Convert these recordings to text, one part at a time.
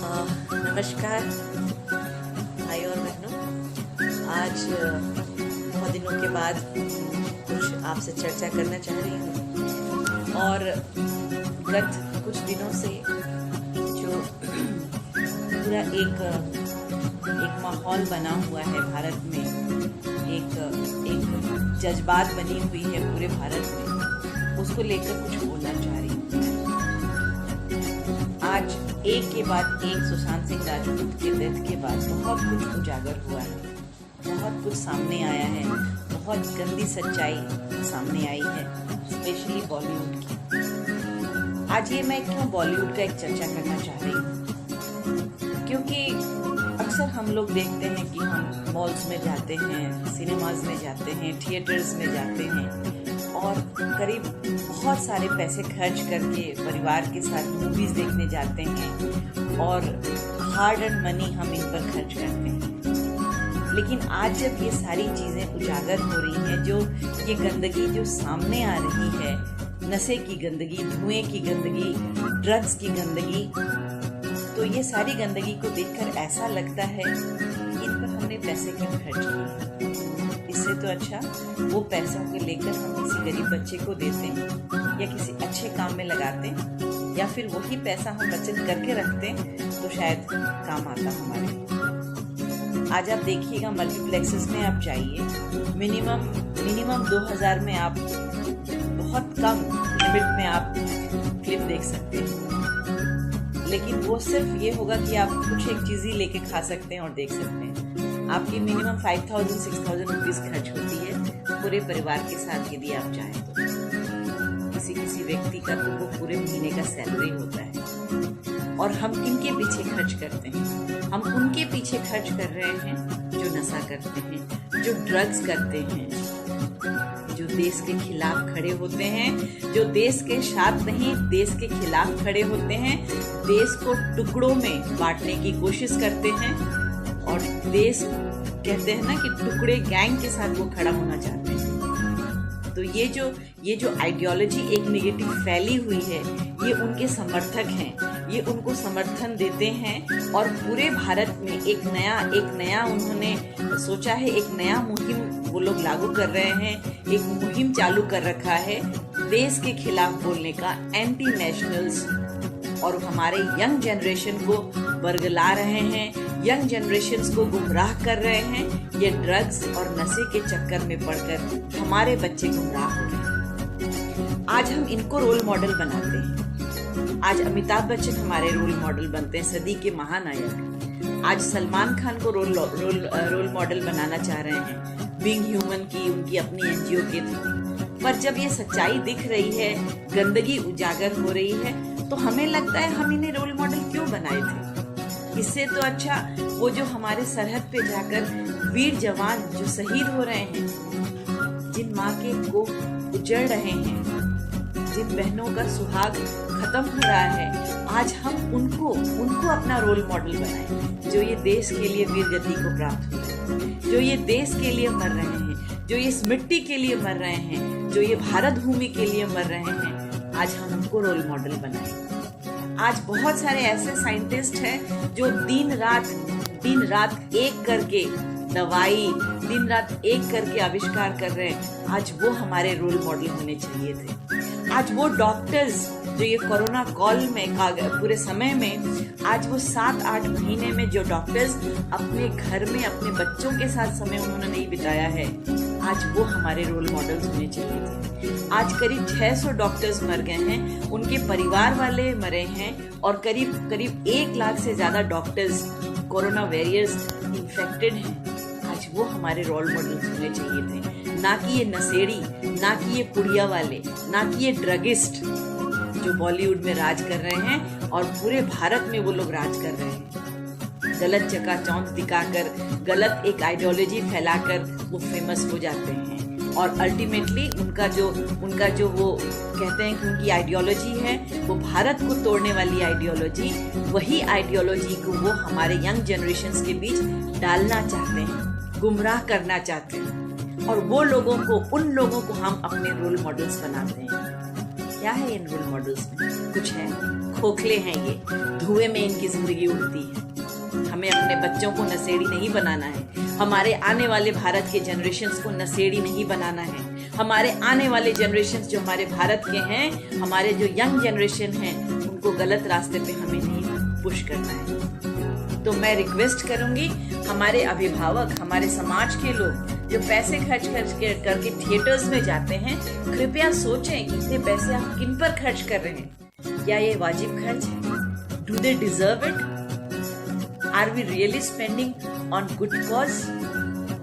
नमस्कार भाई और बहनों। आज बहुत दिनों के बाद कुछ आपसे चर्चा करना चाह रही हूँ। और गत कुछ दिनों से जो पूरा एक माहौल बना हुआ है भारत में, एक जज्बात बनी हुई है पूरे भारत में, उसको लेकर कुछ बोलना चाह रही हूँ। आज एक के बाद एक सुशांत सिंह राजपूत के डेथ के बाद बहुत कुछ उजागर हुआ है, बहुत कुछ सामने आया है, बहुत गंदी सच्चाई सामने आई है, स्पेशली बॉलीवुड की। आज ये मैं क्यों बॉलीवुड का एक चर्चा करना चाह रही हूँ, क्योंकि अक्सर हम लोग देखते हैं कि हम मॉल्स में जाते हैं, सिनेमाज में जाते हैं, थिएटर्स में जाते हैं और करीब बहुत सारे पैसे खर्च करके परिवार के साथ मूवीज देखने जाते हैं और हार्ड अर्न मनी हम इन पर खर्च करते हैं। लेकिन आज जब ये सारी चीजें उजागर हो रही हैं, जो ये गंदगी जो सामने आ रही है, नशे की गंदगी, धुएं की गंदगी, ड्रग्स की गंदगी, तो ये सारी गंदगी को देखकर ऐसा लगता है कि इन पर हमने पैसे क्यों खर्च किए। इससे तो अच्छा वो पैसों को लेकर हम किसी गरीब बच्चे को देते या किसी अच्छे काम में लगाते, या फिर वही पैसा हम बचत करके रखते तो शायद काम आता हमारे। आज आप देखिएगा, मल्टीप्लेक्सेस में आप जाइए, मिनिमम 2000 में आप बहुत कम लिमिट में आप फिल्म देख सकते हैं। लेकिन वो सिर्फ ये होगा कि आप कुछ एक चीज ही लेके खा सकते हैं और देख सकते हैं। आपकी मिनिमम 5000-6000 रुपीज खर्च होती है पूरे परिवार के साथ, यदि आप चाहें तो। किसी व्यक्ति का तो वो पूरे महीने का सैलरी होता है। और हम किनके पीछे खर्च करते हैं? हम उनके पीछे खर्च कर रहे हैं जो नशा करते हैं, जो ड्रग्स करते हैं, जो देश के खिलाफ खड़े होते हैं, जो देश के साथ नहीं देश के खिलाफ खड़े होते हैं, देश को टुकड़ों में बांटने की कोशिश करते हैं और देश कहते हैं ना कि टुकड़े गैंग के साथ वो खड़ा होना चाहते हैं। तो ये जो आइडियोलॉजी एक नेगेटिव फैली हुई है, ये उनके समर्थक हैं, ये उनको समर्थन देते हैं और पूरे भारत में एक नया उन्होंने सोचा है, एक नया मुहिम वो लोग लागू कर रहे हैं, एक मुहिम चालू कर रखा है देश के खिलाफ बोलने का, एंटी नेशनल्स, और हमारे यंग जनरेशन को बरगला रहे हैं, यंग जनरेशन्स को गुमराह कर रहे हैं। ये ड्रग्स और नशे के चक्कर में पड़कर हमारे बच्चे गुमराह हो रहे हैं। आज हम इनको रोल मॉडल बनाते हैं। आज अमिताभ बच्चन हमारे रोल मॉडल बनते हैं, सदी के महानायक। आज सलमान खान को रोल मॉडल बनाना चाह रहे हैं, बीइंग ह्यूमन की उनकी अपनी एनजीओ के थ्रू। पर जब ये सच्चाई दिख रही है, गंदगी उजागर हो रही है, तो हमें लगता है हम इन्हें रोल मॉडल क्यों बनाए थे। इससे तो अच्छा वो जो हमारे सरहद पे जाकर वीर जवान जो शहीद हो रहे हैं, जिन माँ के कोख उजड़ रहे हैं, जिन बहनों का सुहाग खत्म हो रहा है, आज हम उनको अपना रोल मॉडल बनाएं, जो ये देश के लिए वीर गति को प्राप्त हो रहे हैं, जो ये देश के लिए मर रहे हैं, जो ये इस मिट्टी के लिए मर रहे हैं, जो ये भारत भूमि के लिए मर रहे हैं। आज हम उनको रोल मॉडल बनाएं। आज बहुत सारे ऐसे साइंटिस्ट हैं जो दिन रात एक करके दवाई, दिन रात एक करके आविष्कार कर रहे हैं। आज वो हमारे रोल मॉडल होने चाहिए थे। आज वो डॉक्टर्स जो ये कोरोना कॉल में पूरे समय में, आज वो 7-8 महीने में जो डॉक्टर्स अपने घर में अपने बच्चों के साथ समय उन्होंने नहीं बिताया है, आज वो हमारे रोल मॉडल्स होने चाहिए थे। आज करीब 600 डॉक्टर्स मर गए हैं, उनके परिवार वाले मरे हैं और करीब 1 लाख से ज्यादा डॉक्टर्स कोरोना वॉरियर्स इन्फेक्टेड हैं। आज वो हमारे रोल मॉडल्स होने चाहिए थे, ना कि ये नशेड़ी, ना कि ये पुड़िया वाले, ना कि ये ड्रगिस्ट जो बॉलीवुड में राज कर रहे हैं और पूरे भारत में वो लोग राज कर रहे हैं। गलत चकाचौंध दिखाकर, गलत एक आइडियोलॉजी फैलाकर वो फेमस हो जाते हैं और अल्टीमेटली उनका जो वो कहते हैं कि उनकी आइडियोलॉजी है वो भारत को तोड़ने वाली आइडियोलॉजी, वही आइडियोलॉजी को वो हमारे यंग जनरेशन्स के बीच डालना चाहते हैं, गुमराह करना चाहते हैं और वो उन लोगों को हम अपने रोल मॉडल्स बनाते हैं। क्या है इन रोल मॉडल्स में? कुछ है खोखले हैं ये, धुएं में इनकी जिंदगी उड़ती है। हमें अपने बच्चों को नशेड़ी नहीं बनाना है, हमारे आने वाले भारत के जनरेशन्स को नशेड़ी नहीं बनाना है। हमारे आने वाले जनरेशन्स जो हमारे भारत के हैं, हमारे जो यंग जनरेशन हैं, उनको गलत रास्ते पे हमें नहीं पुश करना है। तो मैं रिक्वेस्ट करूंगी, हमारे अभिभावक, हमारे समाज के लोग जो पैसे खर्च करके थिएटर्स में जाते हैं, कृपया सोचें कि इतने पैसे आप किन पर खर्च कर रहे हैं। क्या ये वाजिब खर्च है? Do they deserve it? Are we really spending on good cause?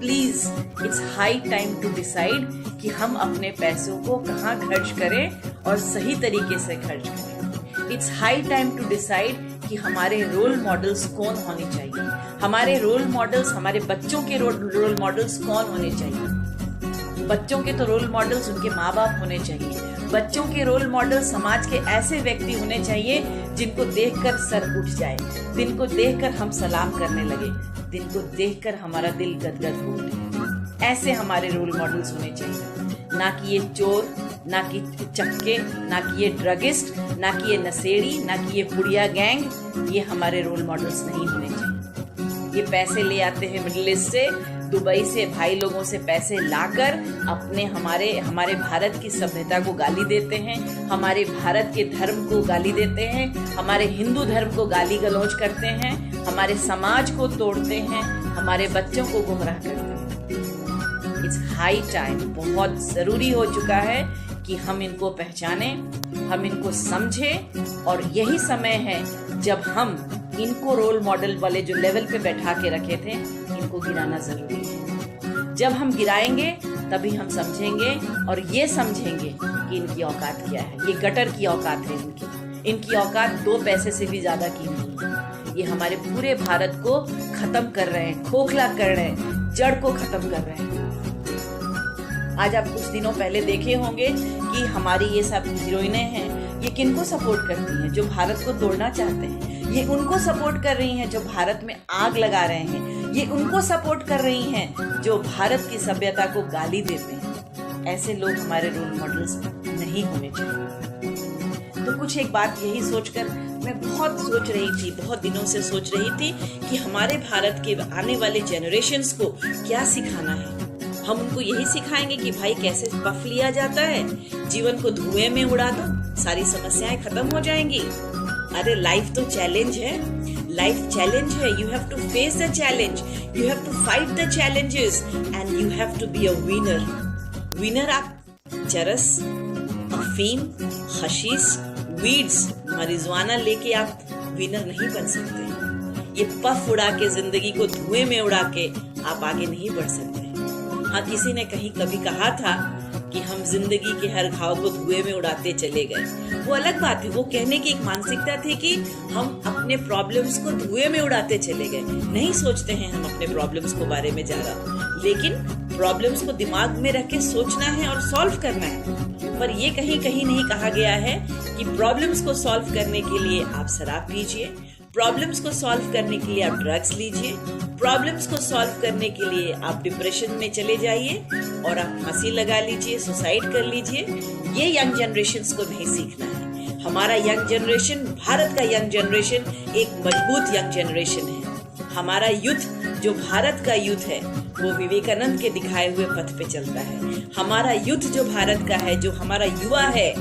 Please, it's high time to decide कि हम अपने पैसों को कहाँ खर्च करें और सही तरीके से खर्च करें। It's high time to decide कि हमारे रोल मॉडल्स कौन होने चाहिए। हमारे रोल मॉडल्स, हमारे बच्चों के रोल मॉडल्स कौन होने चाहिए। बच्चों के तो रोल मॉडल्स उनके माँ बाप होने चाहिए। बच्चों के रोल मॉडल समाज के ऐसे व्यक्ति होने चाहिए जिनको देखकर सर उठ जाए, जिनको देखकर हम सलाम करने लगे, जिनको देखकर हमारा दिल गदगद हो उठे। ऐसे हमारे रोल मॉडल्स होने चाहिए, ना कि ये चोर, ना कि चक्के, ना कि ये ड्रगिस्ट, ना कि ये नशेड़ी, ना कि ये पुड़िया गैंग। ये हमारे रोल मॉडल्स नहीं होने चाहिए। ये पैसे ले आते हैं मिडिल ईस्ट से, दुबई से, भाई लोगों से पैसे लाकर अपने हमारे भारत की सभ्यता को गाली देते हैं, हमारे भारत के धर्म को गाली देते हैं, हमारे हिंदू धर्म को गाली गलौज करते हैं, हमारे समाज को तोड़ते हैं, हमारे बच्चों को गुमराह करते हैं। इट्स हाई टाइम, बहुत जरूरी हो चुका है कि हम इनको पहचानें, हम इनको समझें, और यही समय है जब हम इनको रोल मॉडल वाले जो लेवल पे बैठा के रखे थे, इनको गिराना जरूरी है। जब हम गिराएंगे तभी हम समझेंगे और ये समझेंगे कि इनकी औकात क्या है। ये गटर की औकात है इनकी औकात 2 पैसे से भी ज्यादा की नहीं है। ये हमारे पूरे भारत को खत्म कर रहे हैं, खोखला कर रहे हैं, जड़ को खत्म कर रहे हैं। आज आप कुछ दिनों पहले देखे होंगे कि हमारी ये सब हीरोइनें हैं, ये किनको सपोर्ट करती हैं? जो भारत को तोड़ना चाहते हैं। ये उनको सपोर्ट कर रही हैं जो भारत में आग लगा रहे हैं। ये उनको सपोर्ट कर रही हैं जो भारत की सभ्यता को गाली देते हैं। ऐसे लोग हमारे रोल मॉडल्स नहीं होने चाहिए। तो कुछ एक बात यही सोचकर मैं बहुत सोच रही थी, बहुत दिनों से सोच रही थी कि हमारे भारत के आने वाले जनरेशन्स को क्या सिखाना है। हम उनको यही सिखाएंगे कि भाई कैसे पफ लिया जाता है, जीवन को धुएं में उड़ा दो, सारी समस्याएं खत्म हो जाएंगी। अरे लाइफ तो चैलेंज है, लाइफ चैलेंज है। You have to face the challenge, you have to fight the challenges and you have to be a winner. Winner आप चरस, अफीम, हशीश, वीड्स, marijuana लेके आप विनर नहीं बन सकते। ये पफ उड़ा के, जिंदगी को धुएं में उड़ा के आप आगे नहीं बढ़ सकते। हाँ, किसी ने कहीं कभी कहा था कि हम जिंदगी के हर घाव को धुएं में उड़ाते चले गए। वो अलग बात है, वो कहने की एक मानसिकता थी कि हम अपने प्रॉब्लम्स को धुएं में उड़ाते चले गए। नहीं सोचते हैं हम अपने प्रॉब्लम्स को बारे में ज्यादा, लेकिन प्रॉब्लम्स को दिमाग में रख के सोचना है और सॉल्व करना है। पर ये कहीं कहीं नहीं कहा गया है कि प्रॉब्लम्स को सॉल्व करने के लिए आप शराब पीजिए, प्रॉब्लम्स को सॉल्व करने के लिए आप ड्रग्स लीजिए, प्रॉब्लम्स को सॉल्व करने के लिए आप डिप्रेशन में चले जाइए और आप फांसी लगा लीजिए, सुसाइड कर लीजिए। ये यंग जनरेशन्स को नहीं सीखना है। हमारा यंग जनरेशन, भारत का यंग जनरेशन एक मजबूत यंग जनरेशन है। हमारा यूथ, जो भारत का यूथ है, वो विवेकानंद के दिखाए हुए पथ पे चलता है। हमारा यूथ जो भारत का है, जो हमारा युवा है,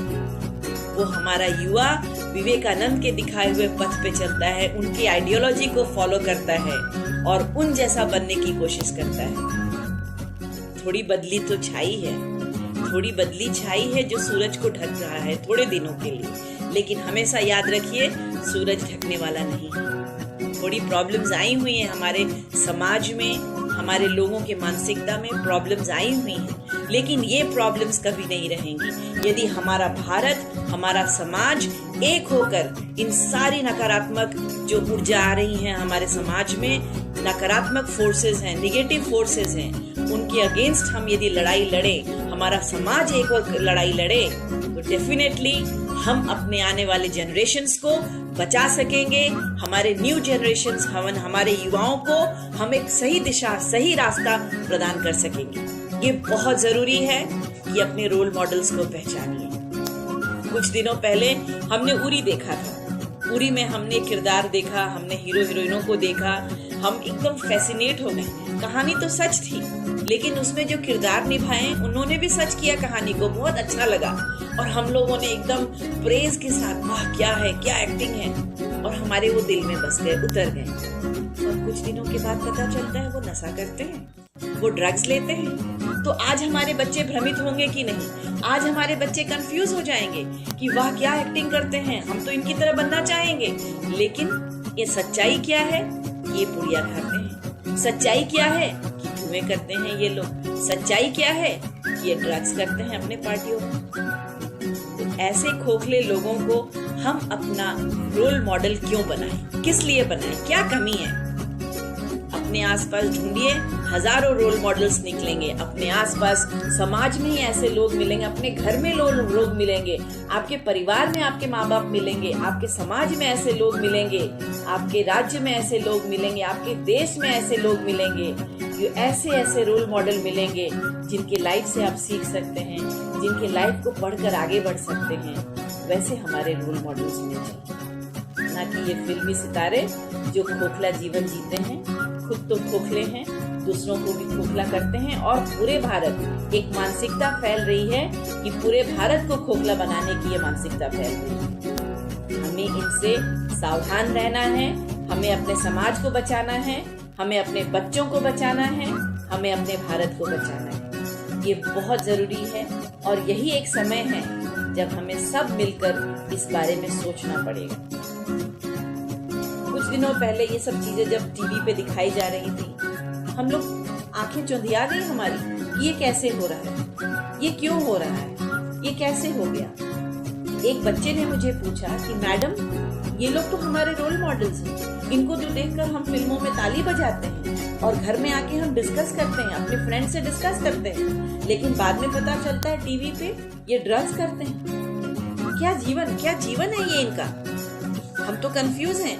वो हमारा युवा विवेकानंद के दिखाए हुए पथ पे चलता है, उनकी आइडियोलॉजी को फॉलो करता है और उन जैसा बनने की कोशिश करता है। थोड़ी बदली तो छाई है, थोड़ी बदली छाई है जो सूरज को ढक रहा है थोड़े दिनों के लिए, लेकिन हमेशा याद रखिए सूरज ढकने वाला नहीं है। थोड़ी प्रॉब्लम्स आई हुई हैं हमारे समाज में, हमारे लोगों के मानसिकता में प्रॉब्लम्स आई हुई हैं, लेकिन ये प्रॉब्लम्स कभी नहीं रहेंगी यदि हमारा भारत, हमारा समाज एक होकर इन सारी नकारात्मक जो ऊर्जा आ रही हैं हमारे समाज में, नकारात्मक फोर्सेस हैं, निगेटिव फोर्सेस हैं, उनके अगेंस्ट हम यदि लड़ाई लड़े, हमारा समाज एक और लड़ाई लड़े, तो डेफिनेटली हम अपने आने वाले जनरेशन्स को बचा सकेंगे। हमारे न्यू जनरेशन्स, हमारे युवाओं को हम एक सही दिशा, सही रास्ता प्रदान कर सकेंगे। ये बहुत जरूरी है कि अपने रोल मॉडल्स को पहचानिए। कुछ दिनों पहले हमने उरी देखा था। उरी में हमने किरदार देखा, हमने हीरो हीरोइनों को देखा, हम एकदम फैसिनेट हो गए। कहानी तो सच थी, लेकिन उसमें जो किरदार निभाए उन्होंने भी सच किया कहानी को, बहुत अच्छा लगा। और हम लोगों ने एकदम प्रेज के साथ, वाह क्या है, क्या एक्टिंग है, और हमारे वो दिल में बस गए, उतर गए। और कुछ दिनों के बाद पता चलता है वो नशा करते हैं, वो ड्रग्स लेते हैं। तो आज हमारे बच्चे भ्रमित होंगे कि नहीं? आज हमारे बच्चे कंफ्यूज हो जाएंगे कि वाह क्या एक्टिंग करते हैं, हम तो इनकी तरह बनना चाहेंगे। लेकिन ये सच्चाई क्या है? ये पुड़िया खाते हैं। सच्चाई क्या है? कि धुएं करते हैं ये लोग। सच्चाई क्या है? ये ड्रग्स करते हैं अपने पार्टियों में। तो ऐसे खोखले लोगों को हम अपना रोल मॉडल क्यों बनाएं? किस लिए बनाएं? क्या कमी है? अपने आसपास ढूंढिए, हजारों रोल मॉडल्स निकलेंगे। अपने आसपास समाज में ही ऐसे लोग मिलेंगे, अपने घर में लोग मिलेंगे, आपके परिवार में आपके माँ बाप मिलेंगे, आपके समाज में ऐसे लोग मिलेंगे, आपके राज्य में ऐसे लोग मिलेंगे, आपके देश में ऐसे लोग मिलेंगे। जो ऐसे रोल मॉडल मिलेंगे जिनके लाइफ से आप सीख सकते हैं, जिनके लाइफ को पढ़कर आगे बढ़ सकते हैं। वैसे हमारे रोल मॉडल्स मिल जाए, ना कि ये फिल्मी सितारे जो खोखला जीवन जीते हैं, खुद तो खोखले हैं, दूसरों को भी खोखला करते हैं। और पूरे भारत, एक मानसिकता फैल रही है कि पूरे भारत को खोखला बनाने की ये मानसिकता फैल रही है। हमें इनसे सावधान रहना है, हमें अपने समाज को बचाना है, हमें अपने बच्चों को बचाना है, हमें अपने भारत को बचाना है। ये बहुत जरूरी है और यही एक समय है जब हमें सब मिलकर इस बारे में सोचना पड़ेगा। कुछ दिनों पहले ये सब चीजें जब टीवी पे दिखाई जा रही थी, हम लोग आंखें चौंधिया गई हमारी, ये कैसे हो रहा है, ये क्यों हो रहा है, ये कैसे हो गया। एक बच्चे ने मुझे पूछा कि मैडम ये लोग तो हमारे रोल मॉडल्स हैं, इनको जो देखकर हम फिल्मों में ताली बजाते हैं और घर में आके हम डिस्कस करते हैं, अपने फ्रेंड से डिस्कस करते हैं, लेकिन बाद में पता चलता है टीवी पे ये ड्रग्स करते हैं। क्या जीवन है ये इनका? हम तो कंफ्यूज हैं।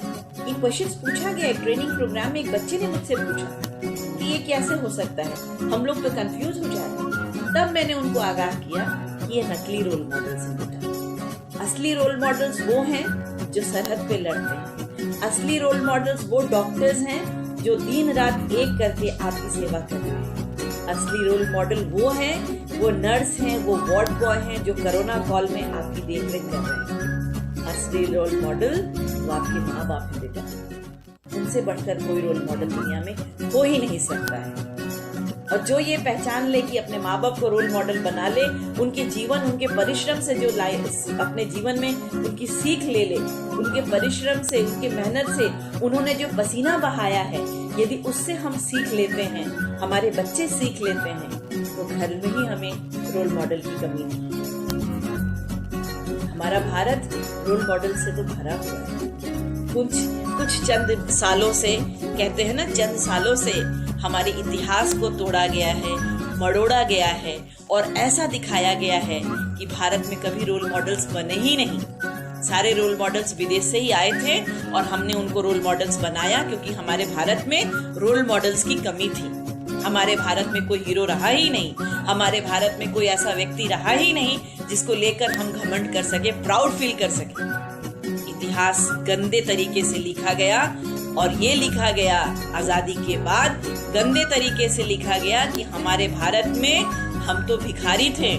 ये क्वेश्चंस पूछा गया एक ट्रेनिंग प्रोग्राम में, एक बच्चे ने मुझसे पूछा कि ये कैसे हो सकता है, हम लोग तो कंफ्यूज हो जाते। तब मैंने उनको आगाह किया कि ये नकली रोल मॉडल्स हैं बेटा। असली रोल मॉडल्स वो हैं जो सरहद पे लड़ते हैं। असली रोल मॉडल्स वो डॉक्टर्स हैं जो दिन रात एक करके आपकी सेवा कर रहे हैं। असली रोल मॉडल वो हैं, वो नर्स हैं, वो वार्ड बॉय हैं जो कोरोना कॉल में आपकी देखरेख कर रहे हैं। असली रोल मॉडल वो आपके माँ बाप हैं बेटा। उनसे बढ़कर कोई रोल मॉडल दुनिया में हो ही नहीं सकता है। और जो ये पहचान ले कि अपने माँ बाप को रोल मॉडल बना ले, उनके जीवन, उनके परिश्रम से जो अपने जीवन में उनकी सीख ले ले, उनके परिश्रम से, उनके मेहनत से उन्होंने जो पसीना बहाया है, यदि उससे हम सीख लेते हैं, हमारे बच्चे सीख लेते हैं, तो घर में ही हमें रोल मॉडल की कमी नहीं। हमारा भारत रोल मॉडल से तो भरा हुआ है। कुछ चंद सालों से, कहते हैं ना, चंद सालों से हमारे इतिहास को तोड़ा गया है, मरोड़ा गया है और ऐसा दिखाया गया है कि भारत में कभी रोल मॉडल्स बने ही नहीं। सारे रोल मॉडल्स विदेश से ही आए थे और हमने उनको रोल मॉडल्स बनाया क्योंकि हमारे भारत में रोल मॉडल्स की कमी थी। हमारे भारत में कोई हीरो रहा ही नहीं, हमारे भारत में कोई ऐसा व्यक्ति रहा ही नहीं जिसको लेकर हम घमंड कर सके, प्राउड फील कर सके। इतिहास गंदे तरीके से लिखा गया और ये लिखा गया आजादी के बाद, गंदे तरीके से लिखा गया कि हमारे भारत में हम तो भिखारी थे।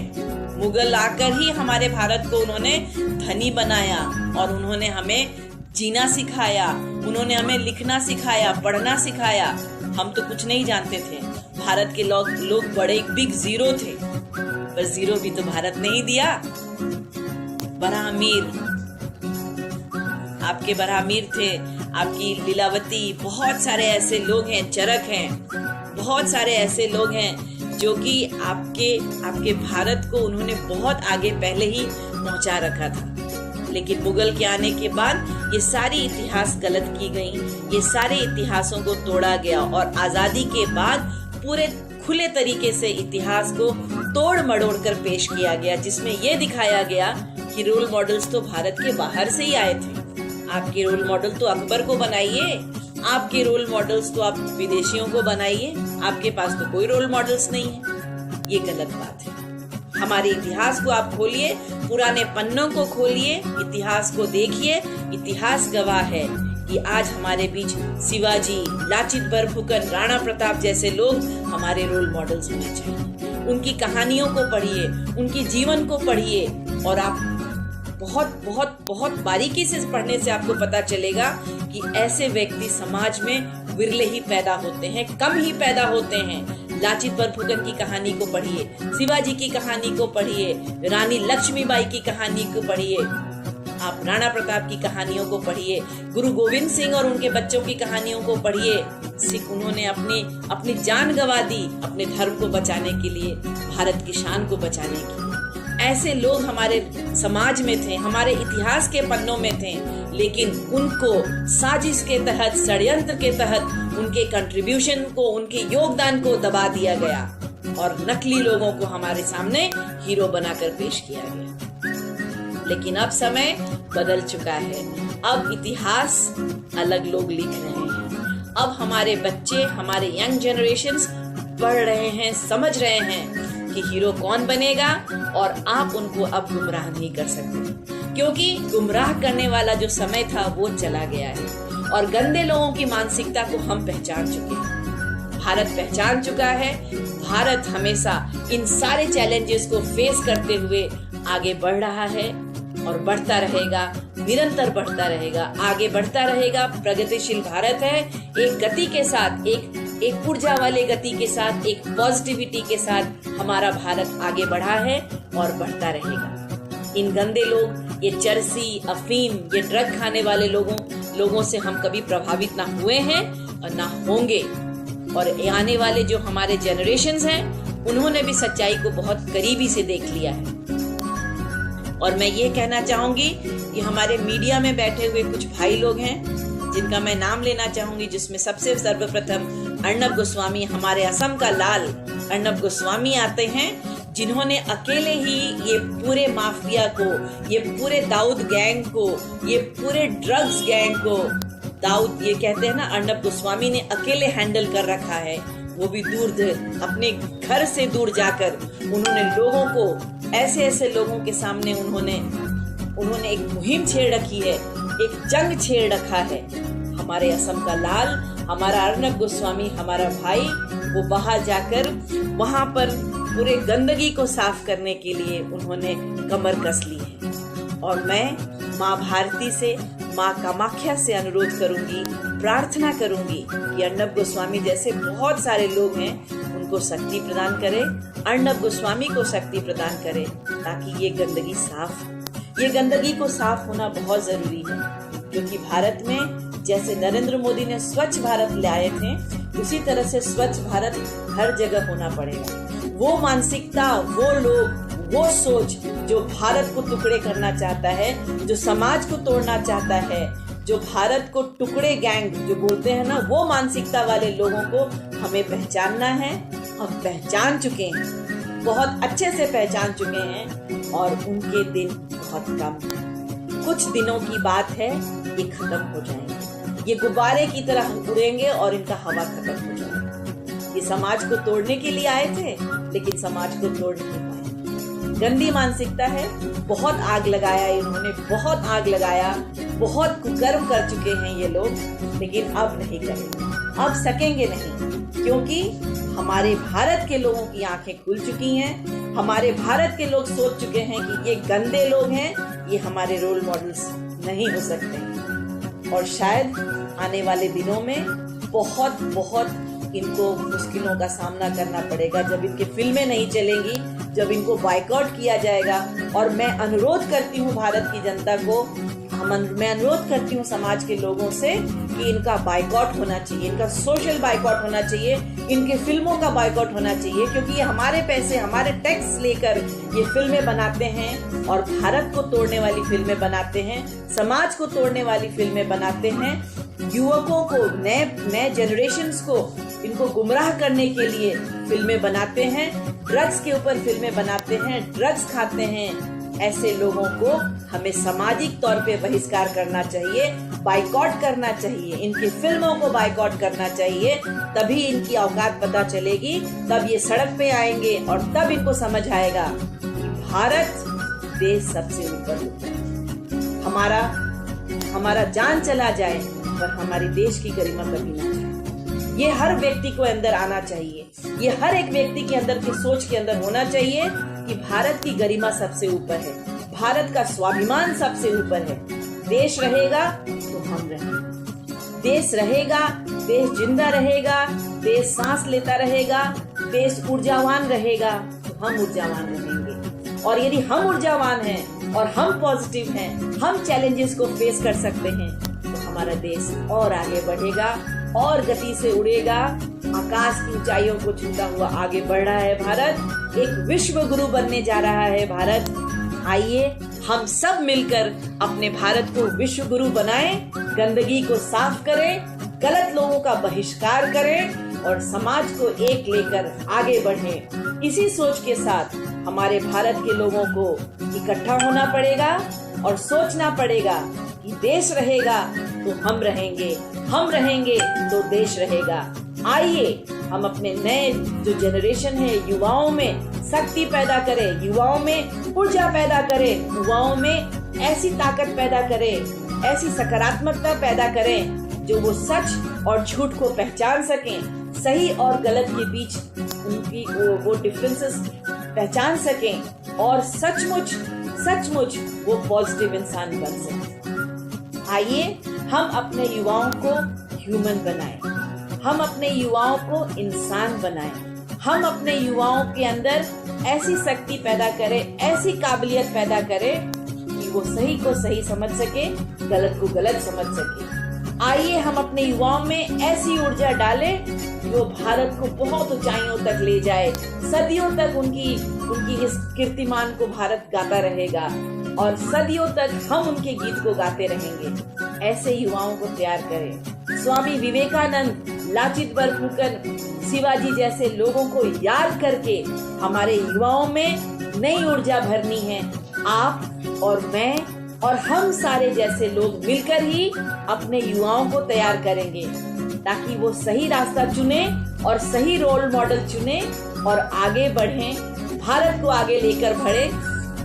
मुगल आकर ही हमारे भारत को उन्होंने धनी बनाया और उन्होंने हमें जीना सिखाया, उन्होंने हमें लिखना सिखाया, पढ़ना सिखाया। हम तो कुछ नहीं जानते थे। भारत के लोग बड़े बिग जीरो थे, पर जीरो भी तो भारत ने ही दिया। बरहामीर, आपके बरहामीर थे, आपकी लीलावती, बहुत सारे ऐसे लोग हैं, चरक हैं, बहुत सारे ऐसे लोग हैं जो कि आपके भारत को उन्होंने बहुत आगे पहले ही पहुंचा रखा था। लेकिन मुगल के आने के बाद ये सारी इतिहास गलत की गई, ये सारे इतिहासों को तोड़ा गया और आजादी के बाद पूरे खुले तरीके से इतिहास को तोड़ मड़ोड़ कर पेश किया गया, जिसमें ये दिखाया गया कि रोल मॉडल्स तो भारत के बाहर से ही आए थे। आपके रोल मॉडल तो अकबर को बनाइए, आपके रोल मॉडल्स तो आप विदेशियों को बनाइए, आपके पास तो कोई रोल मॉडल्स नहीं है। ये गलत बात है। हमारे इतिहास को आप खोलिए पुराने पन्नों को खोलिए, इतिहास को देखिए। इतिहास गवाह है कि आज हमारे बीच शिवाजी, लाचित बरफुकन, राणा प्रताप जैसे लोग हमारे रोल मॉडल्स होने चाहिए। उनकी कहानियों को पढ़िए, उनके जीवन को पढ़िए और आप बहुत बहुत बहुत बारीकी से पढ़ने से आपको पता चलेगा कि ऐसे व्यक्ति समाज में विरले ही पैदा होते हैं, कम ही पैदा होते हैं। लाचित बरफुकन की कहानी को पढ़िए, शिवाजी की कहानी को पढ़िए, रानी लक्ष्मीबाई की कहानी को पढ़िए, आप राणा प्रताप की कहानियों को पढ़िए, गुरु गोविंद सिंह और उनके बच्चों की कहानियों को पढ़िए। सिख उन्होंने अपनी जान गंवा दी अपने धर्म को बचाने के लिए, भारत की शान को बचाने के लिए। ऐसे लोग हमारे समाज में थे, हमारे इतिहास के पन्नों में थे, लेकिन उनको साजिश के तहत, षड्यंत्र के तहत उनके कंट्रीब्यूशन को, उनके योगदान को दबा दिया गया और नकली लोगों को हमारे सामने हीरो बनाकर पेश किया गया। लेकिन अब समय बदल चुका है, अब इतिहास अलग लोग लिख रहे हैं। अब हमारे बच्चे, हमारे यंग जनरेशंस पढ़ रहे हैं, समझ रहे हैं कि हीरो कौन बनेगा और आप उनको अब गुमराह नहीं कर सकते, क्योंकि गुमराह करने वाला जो समय था वो चला गया है और गंदे लोगों की मानसिकता को हम पहचान चुके हैं। भारत पहचान चुका है। भारत हमेशा इन सारे चैलेंजेस को फेस करते हुए आगे बढ़ रहा है और बढ़ता रहेगा, निरंतर बढ़ता रहेगा, आगे बढ़ता रहेगा। प्रगतिशील भारत है, एक गति के साथ, एक ऊर्जा वाले गति के साथ, एक पॉजिटिविटी के साथ हमारा भारत आगे बढ़ा है और बढ़ता रहेगा। इन गंदे लोग, ये चरसी, अफीम, ये ड्रग खाने वाले लोगों से हम कभी प्रभावित ना हुए हैं और ना होंगे। और आने वाले जो हमारे जनरेशंस हैं, उन्होंने भी सच्चाई को बहुत करीबी से देख लिया है। और मैं ये कहना चाहूंगी कि हमारे मीडिया में बैठे हुए कुछ भाई लोग हैं जिनका मैं नाम लेना चाहूंगी, जिसमें सबसे सर्वप्रथम अर्नब गोस्वामी, हमारे असम का लाल अर्नब गोस्वामी आते हैं, जिन्होंने अकेले ही ये पूरे माफिया को, ये पूरे दाऊद गैंग को, ये पूरे ड्रग्स गैंग को, दाऊद ये कहते हैं ना, अर्नब गोस्वामी ने अकेले हैंडल कर रखा है। वो भी दूर अपने घर से दूर जाकर उन्होंने लोगों को, ऐसे लोगों के सामने उन्होंने एक मुहिम छेड़ रखी है, एक जंग छेड़ रखा है। हमारे असम का लाल, हमारा अर्नब गोस्वामी, हमारा भाई, वो बाहर जाकर वहां पर पूरे गंदगी को साफ करने के लिए उन्होंने कमर कस ली है। और मैं माँ भारती से, माँ कामाख्या से अनुरोध करूंगी, प्रार्थना करूंगी कि अर्नब गोस्वामी जैसे बहुत सारे लोग हैं, उनको शक्ति प्रदान करे, अर्नब गोस्वामी को शक्ति प्रदान करे, ताकि ये गंदगी को साफ होना बहुत जरूरी है। क्योंकि भारत में जैसे नरेंद्र मोदी ने स्वच्छ भारत लाए थे, उसी तरह से स्वच्छ भारत हर जगह होना पड़ेगा। वो मानसिकता, वो लोग, वो सोच जो भारत को टुकड़े करना चाहता है, जो समाज को तोड़ना चाहता है, जो भारत को टुकड़े गैंग जो बोलते हैं ना, वो मानसिकता वाले लोगों को हमें पहचानना है। हम पहचान चुके हैं, बहुत अच्छे से पहचान चुके हैं और उनके दिन बहुत कम है। कुछ दिनों की बात है, ये खत्म हो जाएंगे, ये गुब्बारे की तरह उड़ेंगे और इनका हवा खत्म हो जाएगा। ये समाज को तोड़ने के लिए आए थे, लेकिन समाज को तोड़ नहीं पाए। गंदी मानसिकता है, बहुत आग लगाया इन्होंने, बहुत आग लगाया, बहुत कुकर्म कर चुके हैं ये लोग, लेकिन अब नहीं करेंगे, अब सकेंगे नहीं, क्योंकि हमारे भारत के लोगों की आंखें खुल चुकी हैं। हमारे भारत के लोग सोच चुके हैं कि ये गंदे लोग हैं, ये हमारे रोल मॉडल्स नहीं हो सकते। और शायद आने वाले दिनों में बहुत इनको मुश्किलों का सामना करना पड़ेगा, जब इनकी फिल्में नहीं चलेंगी, जब इनको बायकॉट किया जाएगा। और मैं अनुरोध करती हूँ भारत की जनता को, मैं अनुरोध करती हूँ समाज के लोगों से कि इनका बायकॉट होना चाहिए, इनका सोशल बायकॉट होना चाहिए, इनके फिल्मों का बायकॉट होना चाहिए, क्योंकि ये हमारे पैसे, हमारे टैक्स लेकर ये फिल्में बनाते हैं और भारत को तोड़ने वाली फिल्में बनाते हैं, समाज को तोड़ने वाली फिल्में बनाते हैं, युवकों को, नए जनरेशन्स को, इनको गुमराह करने के लिए फिल्में बनाते हैं, ड्रग्स के ऊपर फिल्में बनाते हैं, ड्रग्स खाते हैं। ऐसे लोगों को हमें सामाजिक तौर पे बहिष्कार करना चाहिए, बायकॉट करना चाहिए, इनकी फिल्मों को बायकॉट करना चाहिए। तभी इनकी औकात पता चलेगी, तब ये सड़क पे आएंगे और तब इनको समझ आएगा कि भारत देश सबसे ऊपर होता है। हमारा जान चला जाए पर हमारी देश की गरिमा कभी ना जाए। ये हर व्यक्ति को अंदर आना चाहिए। ये हर एक व्यक्ति के अंदर की सोच के अंदर होना चाहिए कि भारत की गरिमा सबसे ऊपर है, भारत का स्वाभिमान सबसे ऊपर है। देश रहेगा तो हम रहेंगे, देश रहेगा, देश जिंदा रहेगा, देश सांस लेता रहेगा, देश ऊर्जावान रहेगा तो हम ऊर्जावान रहेंगे। और यदि हम ऊर्जावान हैं और हम पॉजिटिव हैं, हम चैलेंजेस को फेस कर सकते हैं तो हमारा देश और आगे बढ़ेगा और गति से उड़ेगा। आकाश की ऊंचाइयों को छूता हुआ आगे बढ़ रहा है भारत, एक विश्व गुरु बनने जा रहा है भारत। आइए हम सब मिलकर अपने भारत को विश्व गुरु बनाएं, गंदगी को साफ करें, गलत लोगों का बहिष्कार करें और समाज को एक लेकर आगे बढ़ें। इसी सोच के साथ हमारे भारत के लोगों को इकट्ठा होना पड़ेगा और सोचना पड़ेगा कि देश रहेगा तो हम रहेंगे, हम रहेंगे तो देश रहेगा। आइए हम अपने नए जो जनरेशन है, युवाओं में शक्ति पैदा करें, युवाओं में ऊर्जा पैदा करें, युवाओं में ऐसी ताकत पैदा करें, ऐसी सकारात्मकता पैदा करें जो वो सच और झूठ को पहचान सकें, सही और गलत के बीच उनकी वो डिफरेंसेस पहचान सकें और सचमुच वो पॉजिटिव इंसान बन सकें। आइए हम अपने युवाओं को ह्यूमन बनाएं, हम अपने युवाओं को इंसान बनाएं, हम अपने युवाओं के अंदर ऐसी शक्ति पैदा करें, ऐसी काबिलियत पैदा करें कि वो सही को सही समझ सके, गलत को गलत समझ सके। आइए हम अपने युवाओं में ऐसी ऊर्जा डालें जो भारत को बहुत ऊंचाइयों तक ले जाए, सदियों तक उनकी इस कीर्तिमान को भारत गाता रहेगा और सदियों तक हम उनके गीत को गाते रहेंगे। ऐसे युवाओं को तैयार करें। स्वामी विवेकानंद, लाचित बरफुकन, शिवाजी जैसे लोगों को याद करके हमारे युवाओं में नई ऊर्जा भरनी है। आप और मैं और हम सारे जैसे लोग मिलकर ही अपने युवाओं को तैयार करेंगे ताकि वो सही रास्ता चुने और सही रोल मॉडल चुने और आगे बढ़ें, भारत को आगे लेकर बढ़े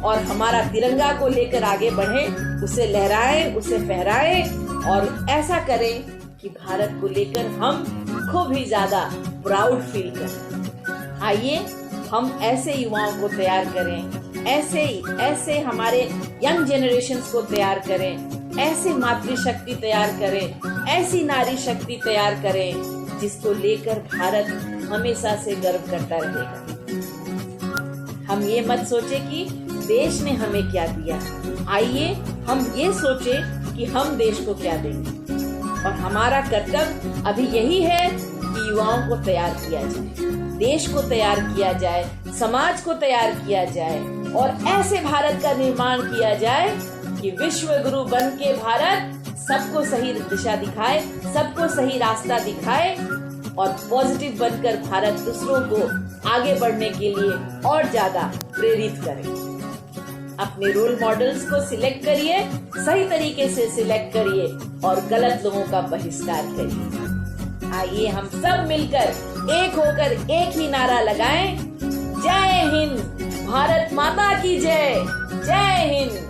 और हमारा तिरंगा को लेकर आगे बढ़े, उसे लहराएं, उसे फहराएं और ऐसा करें कि भारत को लेकर हम खूब ही ज्यादा प्राउड फील करें। आइए हम ऐसे युवाओं को तैयार करें, ऐसे हमारे यंग जनरेशन्स को तैयार करें, ऐसे मातृशक्ति तैयार करें, ऐसी नारी शक्ति तैयार करें जिसको लेकर भारत हमेशा से गर्व करता रहेगा। हम ये मत सोचे कि देश ने हमें क्या दिया, आइए हम ये सोचे कि हम देश को क्या देंगे। और हमारा कर्तव्य अभी यही है कि युवाओं को तैयार किया जाए, देश को तैयार किया जाए, समाज को तैयार किया जाए और ऐसे भारत का निर्माण किया जाए कि विश्व गुरु बन के भारत सबको सही दिशा दिखाए, सबको सही रास्ता दिखाए और पॉजिटिव बनकर भारत दूसरों को आगे बढ़ने के लिए और ज्यादा प्रेरित करे। अपने रोल मॉडल्स को सिलेक्ट करिए, सही तरीके से सिलेक्ट करिए और गलत लोगों का बहिष्कार करिए। आइए हम सब मिलकर एक होकर एक ही नारा लगाएं, जय हिंद, भारत माता की जय, जय हिंद।